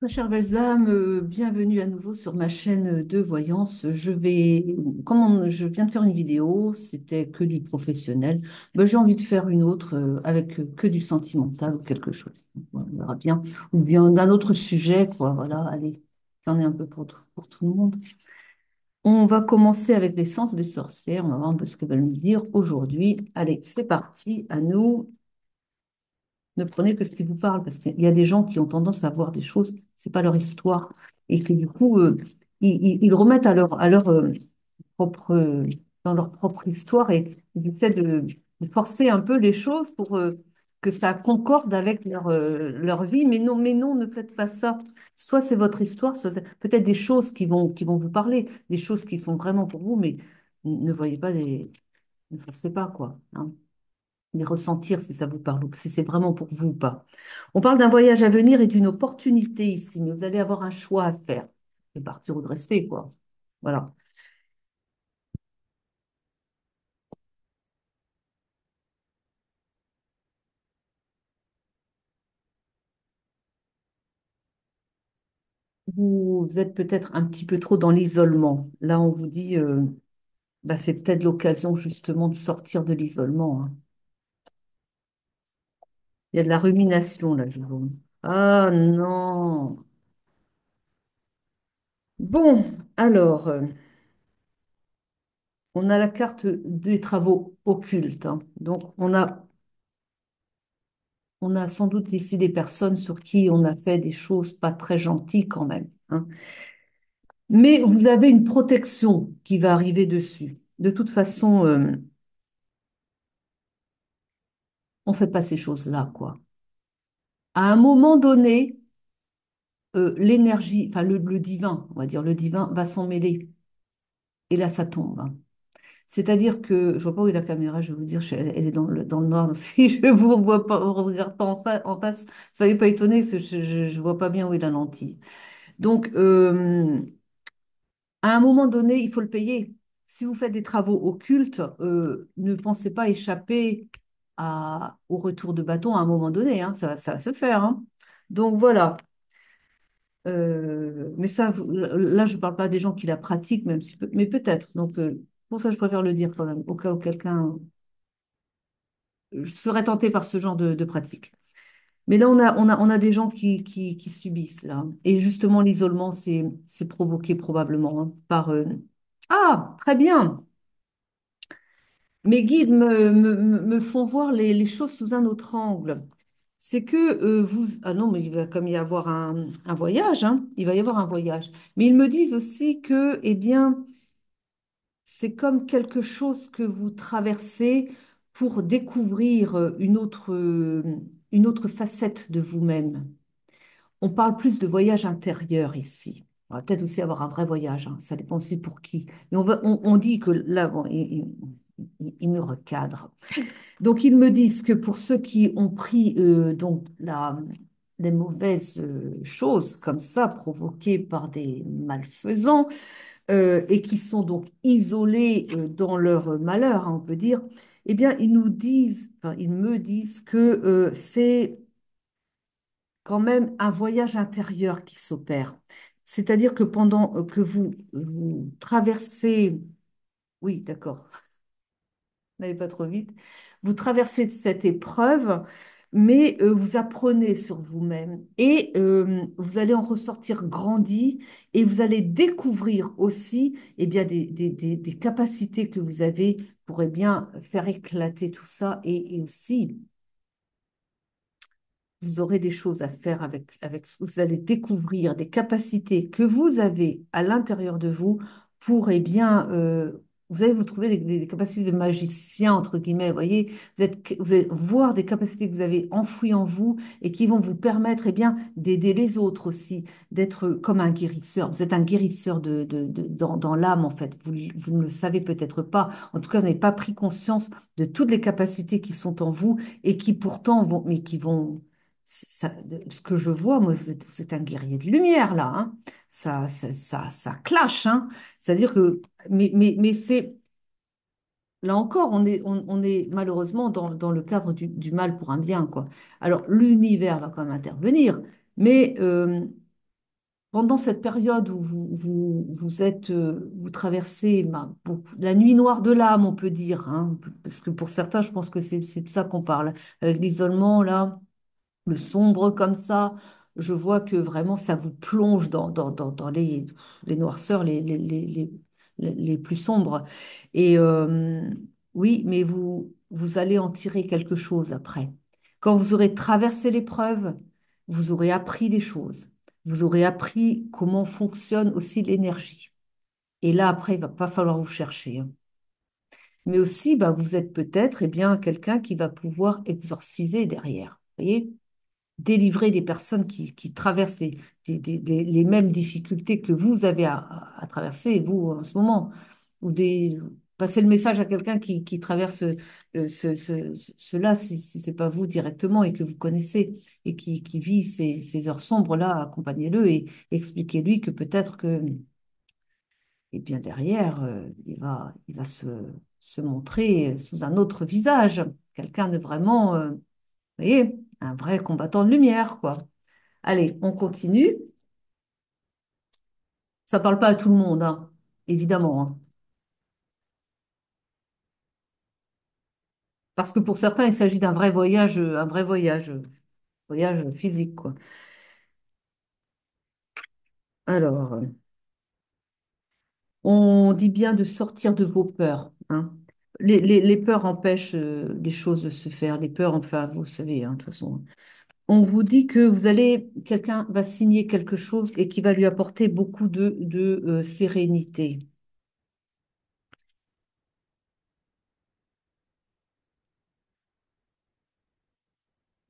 Très cher Balsam, bienvenue à nouveau sur ma chaîne de voyance. Je viens de faire une vidéo, c'était que du professionnel. Ben, j'ai envie de faire une autre avec que du sentimental ou quelque chose. On verra bien. Ou bien d'un autre sujet, quoi. Voilà, allez, j'en ai un peu pour tout le monde. On va commencer avec l'essence des sorcières. On va voir un peu ce qu'elles veulent nous dire aujourd'hui. Allez, c'est parti, à nous. Ne prenez que ce qui vous parle, parce qu'il y a des gens qui ont tendance à voir des choses, c'est pas leur histoire, et que du coup, ils remettent à leur propre, dans leur propre histoire et ils essaient de forcer un peu les choses pour que ça concorde avec leur vie. Mais non, ne faites pas ça. Soit c'est votre histoire, soit c'est peut-être des choses qui vont vous parler, des choses qui sont vraiment pour vous, mais ne voyez pas ne forcez pas, quoi, hein. Mais ressentir si ça vous parle ou si c'est vraiment pour vous ou pas. On parle d'un voyage à venir et d'une opportunité ici, mais vous allez avoir un choix à faire. De partir ou de rester, quoi. Voilà. Vous êtes peut-être un petit peu trop dans l'isolement. Là, on vous dit, bah, c'est peut-être l'occasion justement de sortir de l'isolement, hein. Il y a de la rumination, là, je vois. Ah non. Bon, alors, on a la carte des travaux occultes, hein. Donc, on a sans doute ici des personnes sur qui on a fait des choses pas très gentilles quand même, hein. Mais vous avez une protection qui va arriver dessus. De toute façon, on ne fait pas ces choses-là, quoi. À un moment donné, l'énergie, enfin le divin, on va dire le divin, va s'en mêler. Et là, ça tombe, hein. C'est-à-dire que, je vois pas où est la caméra, je vais vous dire, elle est dans le noir. Si je vous vois pas, regarde pas en face, soyez pas étonnés, parce que je vois pas bien où est la lentille. Donc, à un moment donné, il faut le payer. Si vous faites des travaux occultes, ne pensez pas échapper au retour de bâton à un moment donné, hein, ça va se faire, hein. Donc voilà. Mais ça, là, je ne parle pas des gens qui la pratiquent, même si, mais peut-être. Donc, pour ça, je préfère le dire quand même, au cas où quelqu'un serait tenté par ce genre de pratique. Mais là, on a des gens qui subissent, là. Et justement, l'isolement, c'est provoqué probablement, hein, par... Ah, très bien. Mes guides me font voir les choses sous un autre angle. C'est que vous... Ah non, mais il va comme y avoir un voyage, hein. Il va y avoir un voyage. Mais ils me disent aussi que, eh bien, c'est comme quelque chose que vous traversez pour découvrir une autre facette de vous-même. On parle plus de voyage intérieur ici. On va peut-être aussi avoir un vrai voyage, hein. Ça dépend aussi pour qui. Mais on dit que là, bon, il me recadre. Donc, ils me disent que pour ceux qui ont pris des mauvaises choses comme ça, provoquées par des malfaisants, et qui sont donc isolés dans leur malheur, hein, on peut dire, eh bien, ils nous disent, enfin, ils me disent que c'est quand même un voyage intérieur qui s'opère. C'est-à-dire que pendant que vous traversez, oui, d'accord, n'allez pas trop vite, vous traversez cette épreuve, mais vous apprenez sur vous-même et vous allez en ressortir grandi et vous allez découvrir aussi eh bien, des capacités que vous avez pour eh bien, faire éclater tout ça et aussi vous aurez des choses à faire avec ce que vous allez découvrir, des capacités que vous avez à l'intérieur de vous pour, eh bien, vous allez vous trouver des capacités de magicien, entre guillemets, vous voyez, vous allez voir des capacités que vous avez enfouies en vous et qui vont vous permettre, eh bien, d'aider les autres aussi, d'être comme un guérisseur. Vous êtes un guérisseur dans l'âme, en fait. Vous ne le savez peut-être pas. En tout cas, vous n'avez pas pris conscience de toutes les capacités qui sont en vous et qui pourtant vont, mais qui vont ce que je vois, moi, vous êtes un guerrier de lumière, là, hein. Ça clash, hein. C'est-à-dire que, mais c'est, là encore, on est malheureusement dans le cadre du mal pour un bien, quoi. Alors, l'univers va quand même intervenir, mais pendant cette période où vous traversez la nuit noire de l'âme, on peut dire, hein, parce que pour certains, je pense que c'est de ça qu'on parle. Avec l'isolement, là, le sombre comme ça, je vois que vraiment ça vous plonge dans les noirceurs les plus sombres. Et oui, mais vous allez en tirer quelque chose après. Quand vous aurez traversé l'épreuve, vous aurez appris des choses. Vous aurez appris comment fonctionne aussi l'énergie. Et là, après, il va pas falloir vous chercher, hein. Mais aussi, bah, vous êtes peut-être, eh bien, quelqu'un qui va pouvoir exorciser derrière. Vous voyez? Délivrer des personnes qui traversent les mêmes difficultés que vous avez à traverser, vous, en ce moment. Ou passer le message à quelqu'un qui traverse cela, si ce n'est pas vous directement et que vous connaissez et qui vit ces heures sombres-là, accompagnez-le et expliquez-lui que peut-être que, et bien derrière, il va se montrer sous un autre visage, quelqu'un de vraiment, vous voyez, un vrai combattant de lumière, quoi. Allez, on continue. Ça parle pas à tout le monde, hein, évidemment, hein. Parce que pour certains, il s'agit d'un voyage physique, quoi. Alors, on dit bien de sortir de vos peurs, hein. Les peurs empêchent les choses de se faire. Les peurs, enfin, vous savez, hein, de toute façon. On vous dit que quelqu'un va signer quelque chose et qui va lui apporter beaucoup de sérénité.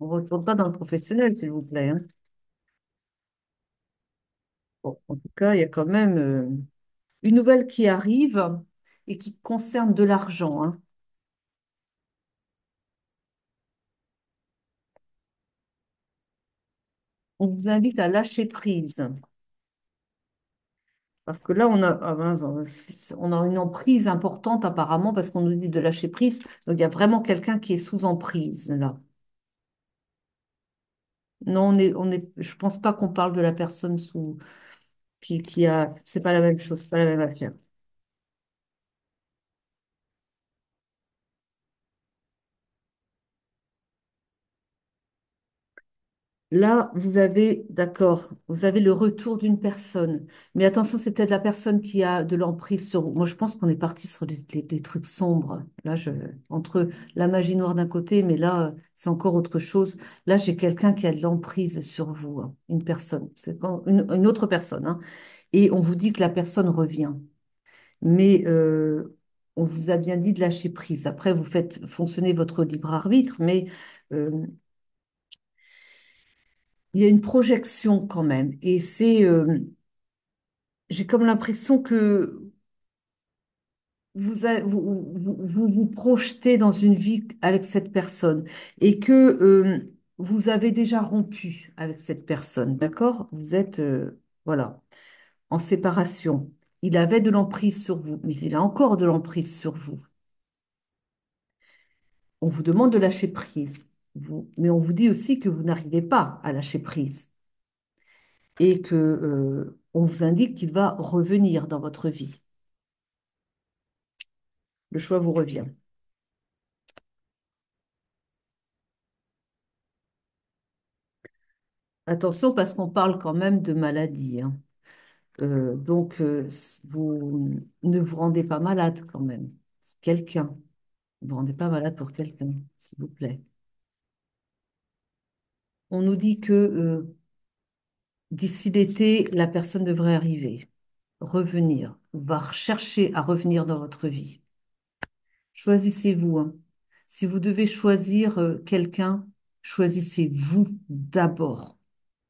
On ne retourne pas dans le professionnel, s'il vous plaît, hein. Bon, en tout cas, il y a quand même une nouvelle qui arrive et qui concerne de l'argent, hein. On vous invite à lâcher prise. Parce que là, on a une emprise importante apparemment parce qu'on nous dit de lâcher prise. Donc, il y a vraiment quelqu'un qui est sous emprise là. Non, je pense pas qu'on parle de la personne qui a. C'est pas la même chose, c'est pas la même affaire. Là, d'accord, vous avez le retour d'une personne. Mais attention, c'est peut-être la personne qui a de l'emprise sur vous. Moi, je pense qu'on est parti sur des trucs sombres. Là, entre la magie noire d'un côté, mais là, c'est encore autre chose. Là, j'ai quelqu'un qui a de l'emprise sur vous, hein, une personne. Une autre personne, hein. Et on vous dit que la personne revient. Mais on vous a bien dit de lâcher prise. Après, vous faites fonctionner votre libre arbitre, mais euh, il y a une projection quand même. Et j'ai comme l'impression que vous projetez dans une vie avec cette personne et que vous avez déjà rompu avec cette personne, d'accord? Vous êtes, voilà, en séparation. Il avait de l'emprise sur vous, mais il a encore de l'emprise sur vous. On vous demande de lâcher prise, mais on vous dit aussi que vous n'arrivez pas à lâcher prise et que, on vous indique qu'il va revenir dans votre vie. Le choix vous revient. Attention parce qu'on parle quand même de maladie, hein. Donc, vous ne vous rendez pas malade quand même. Quelqu'un. Ne vous rendez pas malade pour quelqu'un, s'il vous plaît. On nous dit que d'ici l'été, la personne devrait arriver, revenir, va rechercher à revenir dans votre vie. Choisissez-vous, hein. Si vous devez choisir quelqu'un, choisissez-vous d'abord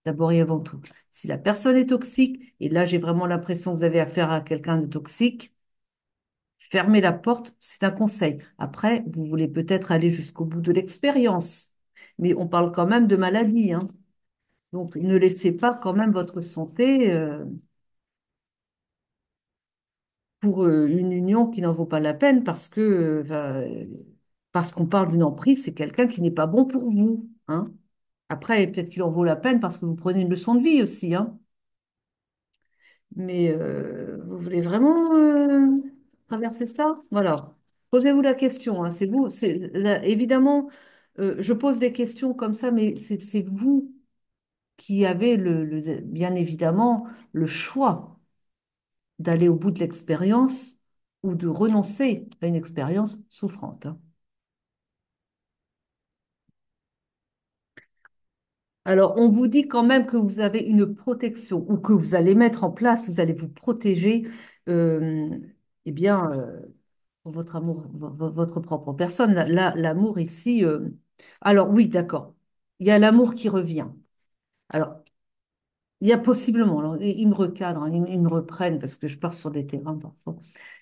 et avant tout. Si la personne est toxique, et là j'ai vraiment l'impression que vous avez affaire à quelqu'un de toxique, fermez la porte, c'est un conseil. Après, vous voulez peut-être aller jusqu'au bout de l'expérience, mais on parle quand même de maladie, hein. Donc ne laissez pas quand même votre santé pour une union qui n'en vaut pas la peine parce qu'on parle d'une emprise, c'est quelqu'un qui n'est pas bon pour vous, hein. Après, peut-être qu'il en vaut la peine parce que vous prenez une leçon de vie aussi, hein. Mais vous voulez vraiment traverser ça? Voilà. Posez-vous la question, hein. C'est vous. Évidemment, je pose des questions comme ça, mais c'est vous qui avez bien évidemment le choix d'aller au bout de l'expérience ou de renoncer à une expérience souffrante, hein. Alors, on vous dit quand même que vous avez une protection ou que vous allez mettre en place, vous allez vous protéger, euh, eh bien, pour votre amour, votre propre personne. L'amour ici, alors oui, d'accord. Il y a l'amour qui revient. Alors, il y a possiblement, alors, ils me recadrent, hein, ils me reprennent parce que je pars sur des terrains parfois,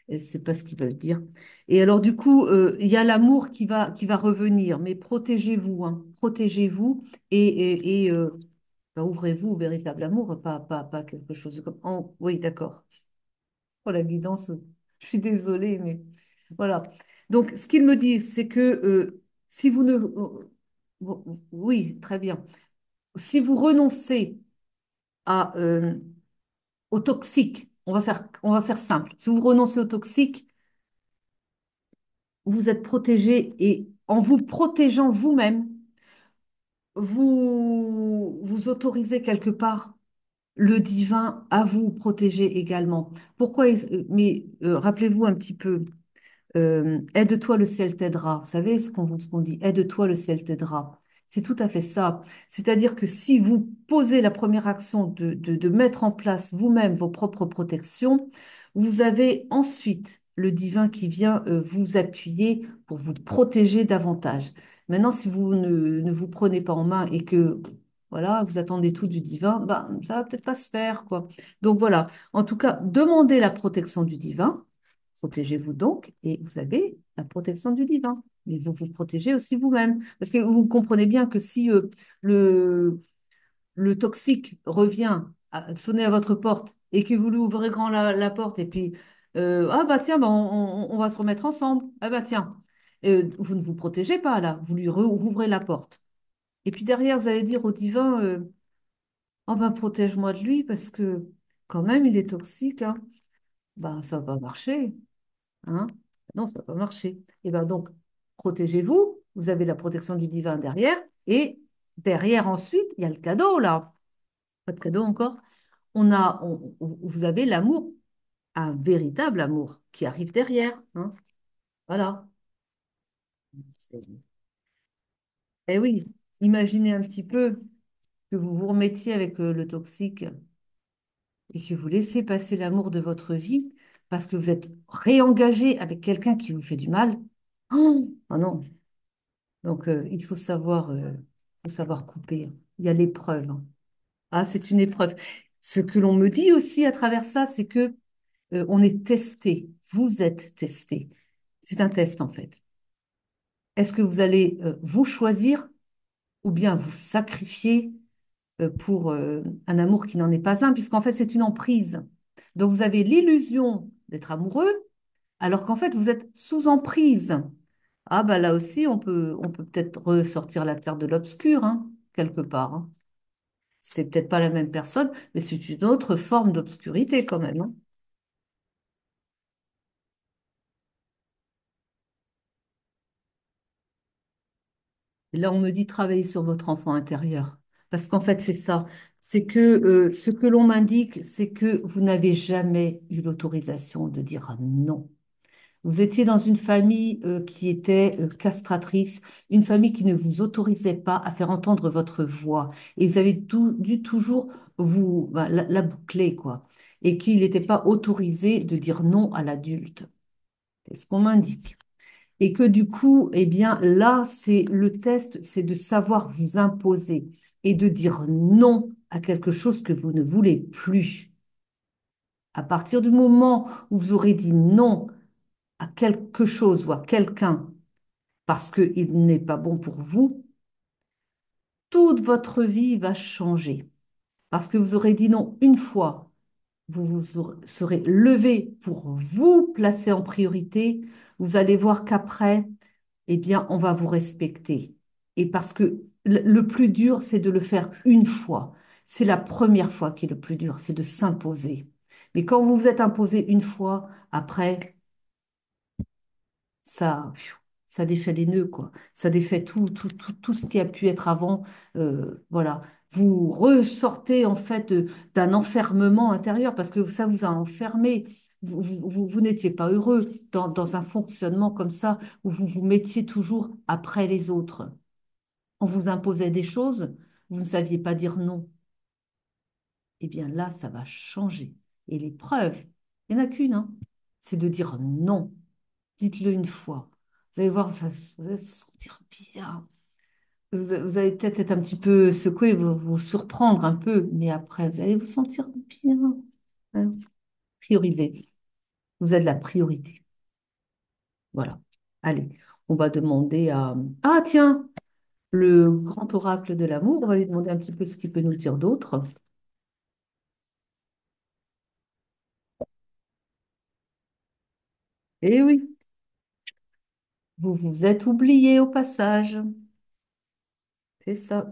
et c'est pas ce qu'ils veulent dire. Et alors, du coup, il y a l'amour qui va revenir, mais protégez-vous, hein, protégez-vous et ben, ouvrez-vous au véritable amour, pas quelque chose comme. Oui, d'accord. Pour la guidance, je suis désolée, mais voilà. Donc, ce qu'il me dit, c'est que si vous ne. Bon, oui, très bien. Si vous renoncez à, au toxique, on va faire simple. Si vous renoncez au toxique, vous êtes protégé et en vous protégeant vous-même, vous autorisez quelque part le divin à vous protéger également. Pourquoi? Mais rappelez-vous un petit peu. Aide-toi, le ciel t'aidera. Vous savez ce qu'on dit, aide-toi, le ciel t'aidera. C'est tout à fait ça. C'est-à-dire que si vous posez la première action de mettre en place vous-même vos propres protections, vous avez ensuite le divin qui vient vous appuyer pour vous protéger davantage. Maintenant, si vous ne vous prenez pas en main et que voilà, vous attendez tout du divin, bah, ça va peut-être pas se faire, quoi. Donc voilà, en tout cas, demandez la protection du divin. Protégez-vous donc et vous avez la protection du divin. Mais vous vous protégez aussi vous-même. Parce que vous comprenez bien que si le, le toxique revient sonner à votre porte et que vous lui ouvrez grand la porte et puis, ah bah tiens, bah, on va se remettre ensemble. Ah bah tiens, vous ne vous protégez pas là, vous lui rouvrez la porte. Et puis derrière, vous allez dire au divin, oh ben protège-moi de lui parce que quand même, il est toxique, hein. Bah ça va pas marcher. Hein? Non, ça n'a pas marché. Et bien donc, protégez-vous, vous avez la protection du divin derrière, et derrière ensuite, il y a le cadeau là. Pas de cadeau encore. Vous avez l'amour, un véritable amour qui arrive derrière, hein. Voilà. Eh oui, imaginez un petit peu que vous vous remettiez avec le toxique et que vous laissez passer l'amour de votre vie parce que vous êtes réengagé avec quelqu'un qui vous fait du mal. Oh non. Donc, il faut savoir couper, hein. Il y a l'épreuve, hein. Ah, c'est une épreuve. Ce que l'on me dit aussi à travers ça, c'est que on est testé. Vous êtes testé. C'est un test, en fait. Est-ce que vous allez vous choisir ou bien vous sacrifier pour un amour qui n'en est pas un, puisqu'en fait, c'est une emprise. Donc, vous avez l'illusion d'être amoureux, alors qu'en fait, vous êtes sous emprise. Ah, bah là aussi, on peut peut-être ressortir la terre de l'obscur, hein, quelque part, hein. C'est peut-être pas la même personne, mais c'est une autre forme d'obscurité quand même, hein. Et là, on me dit travailler sur votre enfant intérieur. Parce qu'en fait, c'est ça. C'est que ce que l'on m'indique, c'est que vous n'avez jamais eu l'autorisation de dire non. Vous étiez dans une famille qui était castratrice, une famille qui ne vous autorisait pas à faire entendre votre voix. Et vous avez dû toujours ben, la boucler, quoi. Et qu'il n'était pas autorisé de dire non à l'adulte. C'est ce qu'on m'indique. Et que du coup, eh bien, là, c'est le test, c'est de savoir vous imposer et de dire non à quelque chose que vous ne voulez plus. À partir du moment où vous aurez dit non à quelque chose ou à quelqu'un parce qu'il n'est pas bon pour vous, toute votre vie va changer. Parce que vous aurez dit non une fois, vous serez levé pour vous placer en priorité, vous allez voir qu'après, eh bien, on va vous respecter. Et parce que le plus dur, c'est de le faire une fois. C'est la première fois qui est le plus dur, c'est de s'imposer. Mais quand vous vous êtes imposé une fois, après, pfiou, ça défait les nœuds, quoi. Ça défait tout ce qui a pu être avant. Voilà. Vous ressortez en fait d'un enfermement intérieur parce que ça vous a enfermé. Vous n'étiez pas heureux dans un fonctionnement comme ça où vous vous mettiez toujours après les autres. On vous imposait des choses, vous ne saviez pas dire non. Eh bien là, ça va changer. Et l'épreuve, il n'y en a qu'une, hein, c'est de dire non. Dites-le une fois. Vous allez voir, vous allez se sentir bizarre. Vous allez peut-être être un petit peu secoué, vous surprendre un peu, mais après, vous allez vous sentir bien. Hein. Priorisez. Vous êtes la priorité. Voilà. Allez, on va demander à... Ah, tiens, le grand oracle de l'amour, on va lui demander un petit peu ce qu'il peut nous dire d'autre. Eh oui, vous vous êtes oublié au passage. C'est ça.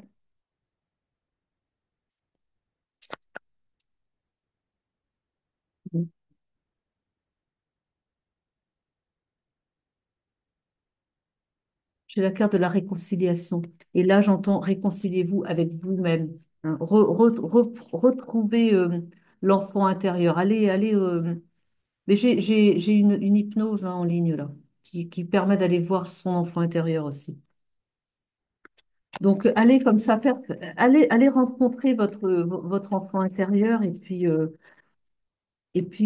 J'ai la carte de la réconciliation. Et là, j'entends réconciliez-vous avec vous-même. Hein. Retrouvez l'enfant intérieur. Allez. Mais j'ai une hypnose hein, en ligne là, qui permet d'aller voir son enfant intérieur aussi. Donc, allez comme ça faire, allez rencontrer votre enfant intérieur et puis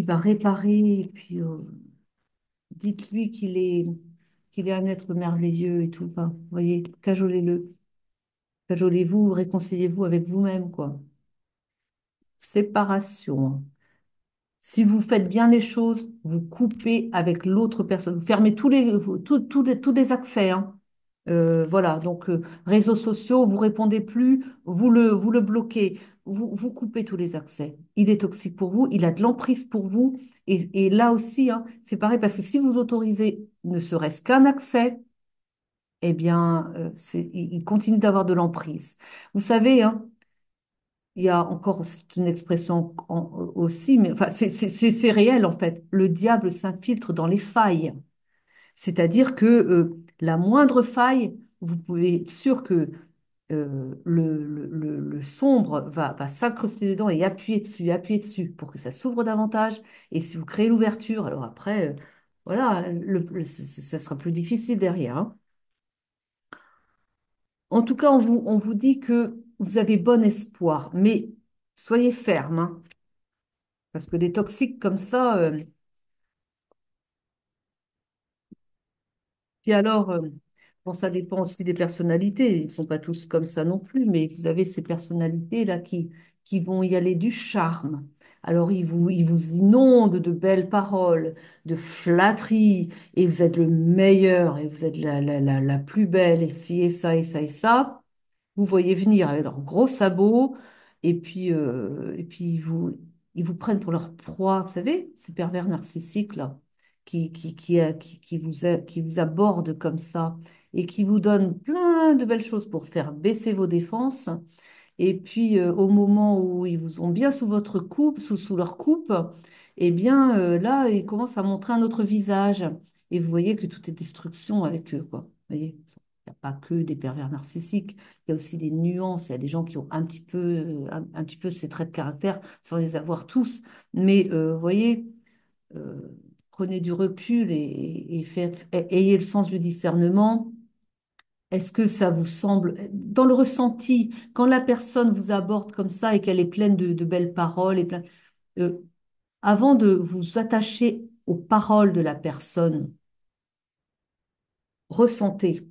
bah, réparer. Et puis, dites-lui qu'il est un être merveilleux et tout. Enfin, vous voyez, cajolez-le. Cajolez-vous, réconciliez-vous avec vous-même, quoi. Séparation. Si vous faites bien les choses, vous coupez avec l'autre personne. Vous fermez tous les accès. Hein. Voilà, donc réseaux sociaux, vous répondez plus, vous le bloquez, vous coupez tous les accès. Il est toxique pour vous, il a de l'emprise pour vous. Et là aussi, hein, c'est pareil, parce que si vous autorisez ne serait-ce qu'un accès, eh bien, il continue d'avoir de l'emprise. Vous savez, hein, il y a encore, c'est une expression aussi, mais enfin, c'est réel en fait. Le diable s'infiltre dans les failles. C'est-à-dire que la moindre faille, vous pouvez être sûr que le sombre va s'incruster dedans et appuyer dessus pour que ça s'ouvre davantage. Et si vous créez l'ouverture, alors après, voilà, ça sera plus difficile derrière. Hein. En tout cas, on vous dit que vous avez bon espoir, mais soyez ferme, hein. Parce que des toxiques comme ça, puis alors, bon, ça dépend aussi des personnalités. Ils ne sont pas tous comme ça non plus, mais vous avez ces personnalités-là qui vont y aller du charme. Alors, ils vous inondent de belles paroles, de flatteries, et vous êtes le meilleur, et vous êtes la plus belle, et ci, et ça, et ça, et ça. Vous voyez venir avec leurs gros sabots, et puis ils vous prennent pour leur proie, vous savez, ces pervers narcissiques là, qui vous abordent comme ça et qui vous donnent plein de belles choses pour faire baisser vos défenses. Et puis, au moment où ils vous ont bien sous votre coupe, sous leur coupe, eh bien, là, ils commencent à montrer un autre visage. Et vous voyez que tout est destruction avec eux, quoi. Vous voyez, il n'y a pas que des pervers narcissiques, il y a aussi des nuances. Il y a des gens qui ont un petit peu ces traits de caractère sans les avoir tous. Mais, vous voyez, euh, prenez du recul ayez le sens du discernement. Est-ce que ça vous semble, dans le ressenti, quand la personne vous aborde comme ça et qu'elle est pleine de belles paroles, euh, avant de vous attacher aux paroles de la personne, ressentez,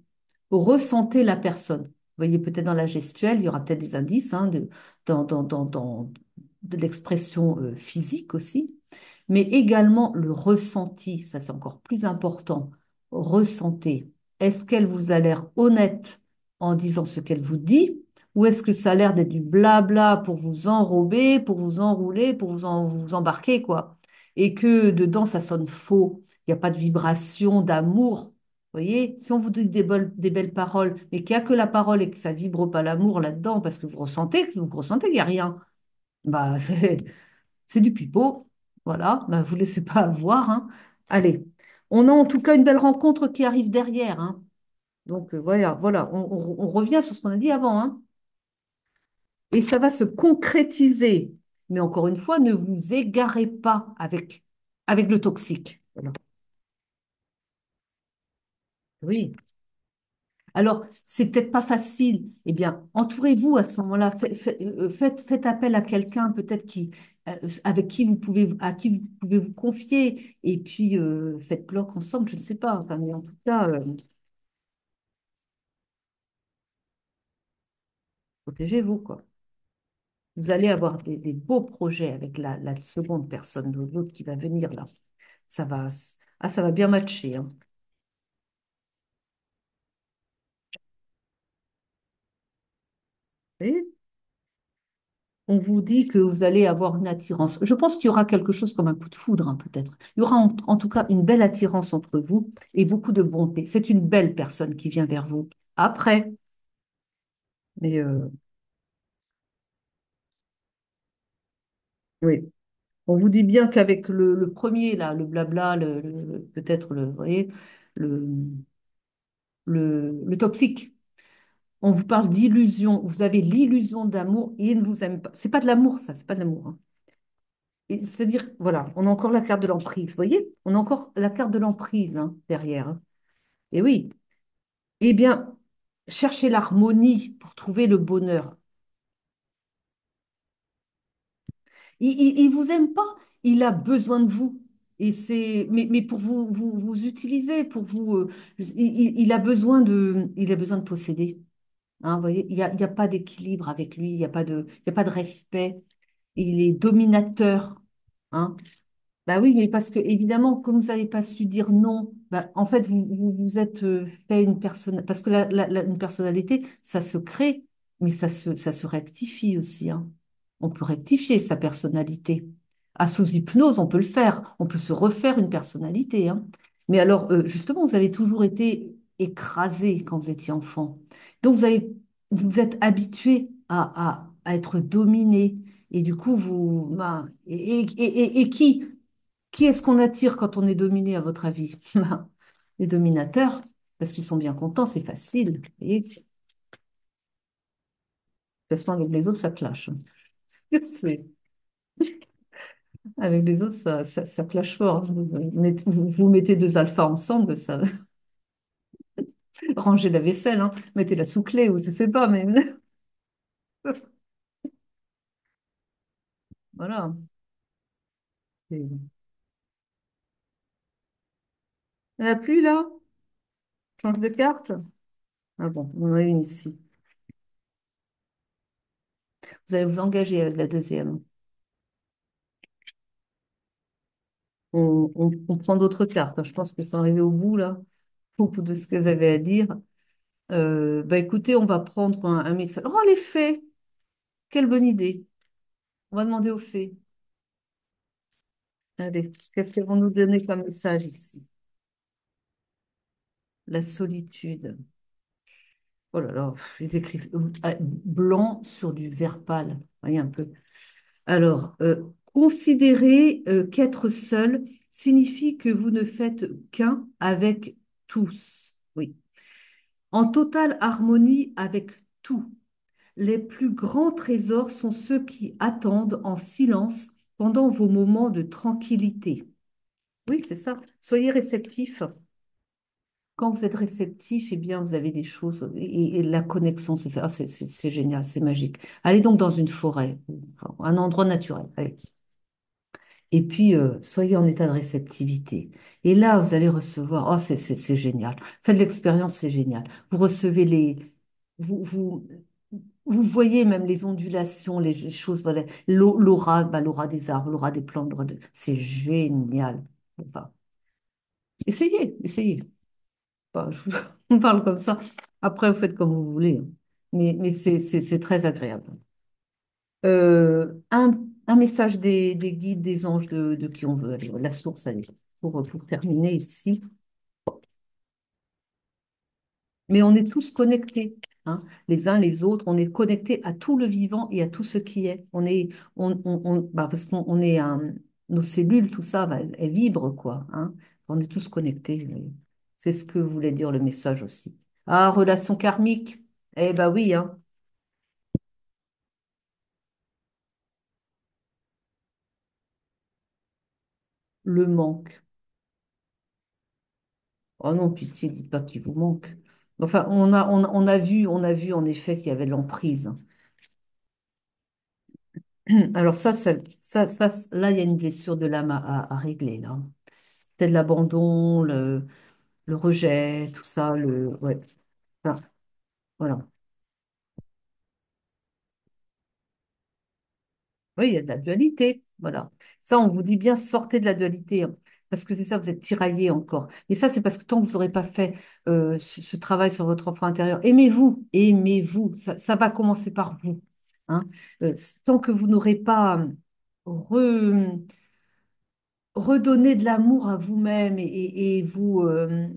ressentez la personne. Vous voyez, peut-être dans la gestuelle, il y aura peut-être des indices hein, de l'expression physique aussi, mais également le ressenti, ça c'est encore plus important. Ressentez. Est-ce qu'elle vous a l'air honnête en disant ce qu'elle vous dit, ou est-ce que ça a l'air d'être du blabla pour vous enrober, pour vous enrouler, vous embarquer, quoi, et que dedans ça sonne faux, il n'y a pas de vibration d'amour. Vous voyez, si on vous dit des belles paroles, mais qu'il n'y a que la parole et que ça vibre pas l'amour là-dedans, parce que vous ressentez qu'il n'y a rien, bah c'est du pipeau. Voilà, ben, vous ne laissez pas avoir, hein. Allez, on a en tout cas une belle rencontre qui arrive derrière, hein. Donc voilà, voilà, on revient sur ce qu'on a dit avant, hein. Et ça va se concrétiser. Mais encore une fois, ne vous égarez pas avec le toxique. Voilà. Oui. Alors, c'est peut-être pas facile. Eh bien, entourez-vous à ce moment-là. Faites appel à quelqu'un peut-être avec qui vous pouvez, à qui vous pouvez vous confier. Et puis, faites bloc ensemble. Je ne sais pas. Enfin, mais en tout cas, protégez-vous, quoi. Vous allez avoir des beaux projets avec la seconde personne, l'autre qui va venir là. Ça va, ça va bien matcher, hein. Et on vous dit que vous allez avoir une attirance. Je pense qu'il y aura quelque chose comme un coup de foudre, hein, peut-être. Il y aura en tout cas une belle attirance entre vous et beaucoup de bonté. C'est une belle personne qui vient vers vous. Après, mais oui, on vous dit bien qu'avec le premier, là, le blabla, peut-être vous voyez, le, le toxique. On vous parle d'illusion. Vous avez l'illusion d'amour et il ne vous aime pas. C'est pas de l'amour, ça, c'est pas de l'amour, hein. C'est-à-dire, voilà, on a encore la carte de l'emprise, vous voyez? On a encore la carte de l'emprise, hein, derrière, hein. Et oui, eh bien, cherchez l'harmonie pour trouver le bonheur. Il vous aime pas, il a besoin de vous. Mais pour vous utiliser, il a besoin il a besoin de posséder. Hein, vous voyez, il y a pas d'équilibre avec lui, il y a pas de respect. Il est dominateur. Hein. Bah oui, mais parce que évidemment, comme vous n'avez pas su dire non, bah, en fait, vous êtes fait une personne. Parce que une personnalité, ça se crée, mais ça se rectifie aussi, hein. On peut rectifier sa personnalité. À sous hypnose, on peut le faire. On peut se refaire une personnalité, hein. Mais alors, justement, vous avez toujours été écrasé quand vous étiez enfant. Donc, vous êtes habitué à être dominé. Et du coup, bah, et qui est-ce qu'on attire quand on est dominé, à votre avis? Ben, les dominateurs, parce qu'ils sont bien contents, c'est facile. Et de toute façon, avec les autres, ça clash. C'est- Avec les autres, ça clash fort. Vous mettez deux alphas ensemble, ça rangez la vaisselle, hein. Mettez-la sous clé ou je sais pas, mais voilà. Il n'y en a plus là? Change de carte? Ah bon, on en a une ici. Vous allez vous engager avec la deuxième. On prend d'autres cartes, hein. Je pense qu'elles sont arrivées au bout là, au bout de ce qu'elles avaient à dire. Bah écoutez, on va prendre un message. Oh, les fées! Quelle bonne idée. On va demander aux fées. Allez, qu'est-ce qu'elles vont nous donner comme message ici? La solitude. Oh là là, ils écrivent blanc sur du vert pâle. Voyez un peu. Alors, considérez qu'être seul signifie que vous ne faites qu'un avec tous. Oui. En totale harmonie avec tout. Les plus grands trésors sont ceux qui attendent en silence pendant vos moments de tranquillité. Oui, c'est ça. Soyez réceptifs. Quand vous êtes réceptif, eh bien, vous avez des choses et la connexion se fait. Ah, c'est génial, c'est magique. Allez donc dans une forêt, enfin, un endroit naturel. Allez. Et puis, soyez en état de réceptivité. Et là, vous allez recevoir. Oh, c'est génial. Faites l'expérience, c'est génial. Vous recevez vous, vous, vous voyez même les ondulations, les choses, voilà. L'aura, bah, l'aura des arbres, l'aura des plantes, c'est génial. Enfin, essayez, essayez. Enfin, je vous parle comme ça. Après, vous faites comme vous voulez, hein. Mais c'est très agréable. Un message des guides, des anges, de qui on veut. Allez, la source, allez, pour terminer ici. Mais on est tous connectés, hein, les uns les autres. On est connectés à tout le vivant et à tout ce qui est. Bah, parce qu'on on est un. nos cellules, tout ça, bah, elles vibrent, quoi, hein. On est tous connectés. C'est ce que voulait dire le message aussi. Ah, relation karmique. Eh ben oui, hein, le manque. Oh non, pitié, dites pas qu'il vous manque. Enfin, on a vu en effet qu'il y avait de l'emprise. Alors là, il y a une blessure de l'âme à régler, là. Peut-être l'abandon, le rejet, tout ça, ouais. Enfin, voilà. Oui, il y a de la dualité. Voilà. Ça, on vous dit bien, sortez de la dualité, hein, parce que c'est ça, vous êtes tiraillé encore. Et ça, c'est parce que tant que vous n'aurez pas fait ce travail sur votre enfant intérieur, aimez-vous, aimez-vous. Ça va commencer par vous, hein. Tant que vous n'aurez pas re- redonné de l'amour à vous-même et vous,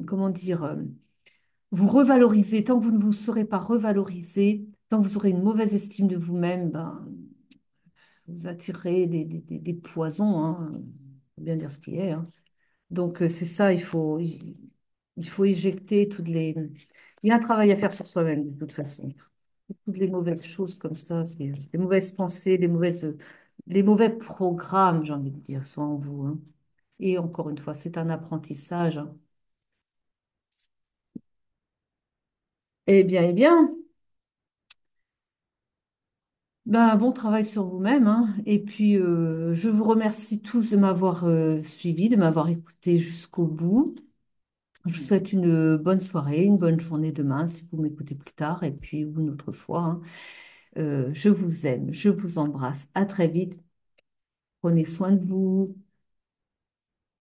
comment dire, vous revaloriser, tant que vous ne vous serez pas revalorisé, tant que vous aurez une mauvaise estime de vous-même, ben, vous attirez des poisons, hein, faut bien dire ce qui est, hein. Donc, c'est ça, il faut éjecter toutes les... Il y a un travail à faire sur soi-même, de toute façon. Toutes les mauvaises choses comme ça, c'est les mauvaises pensées, les mauvais programmes, j'ai envie de dire, sont en vous, hein. Et encore une fois, c'est un apprentissage, hein. Eh bien, ben, bon travail sur vous-même, hein. Et puis, je vous remercie tous de m'avoir suivi, de m'avoir écouté jusqu'au bout. Je vous souhaite une bonne soirée, une bonne journée demain si vous m'écoutez plus tard et puis ou une autre fois, hein. Je vous aime, je vous embrasse. À très vite. Prenez soin de vous.